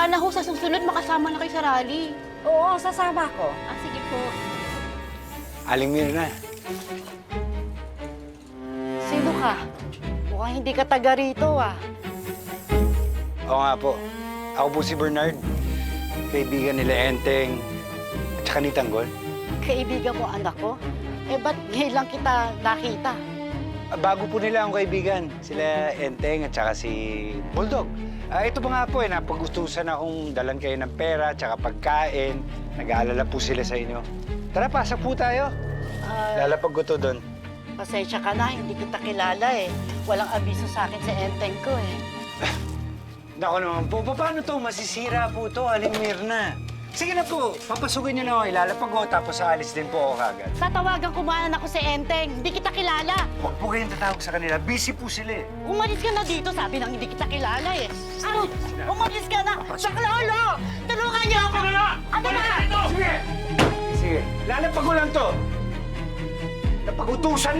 Sana ho sa susunod makasama na kayo sa rally. Oo, sasama ko. Sige po. Aling Mirna, Sino ka? Mukhang hindi ka taga rito, ah. oo nga po. Ako po si Bernard. Kaibigan nila Enteng at saka ni Tanggol. Kaibigan mo anak ko? Eh, ba't ngayon lang kita nakita? Bago po nila akong kaibigan. Sila Enteng at saka si Bulldog. Ito pa nga po napag-gustusan akong dalan kayo ng pera at saka pagkain. Nag-aalala po sila sa inyo. Tara, pasok po tayo. Lalapag ko to doon. Pasensya ka na, hindi kita kilala eh. Walang abiso sa akin sa enteng ko eh. Naku naman po, paano to? Masisira po to, Aling Mirna. Sige na po, papasukin niyo na ako. Ilalapag ko, tapos aalis din po ako kagad. Tatawagan ko man ako sa enteng, hindi kita kilala. Huwag po kayong tatawag sa kanila. Busy po sila eh. Umalis ka na dito, sabi nang hindi kita kilala eh. Ano? Umalis ka na! Saklolo! Tulungan niyo ako! Ano na? Sige! Sige, lalapag ko lang to. Napag-utusan lang.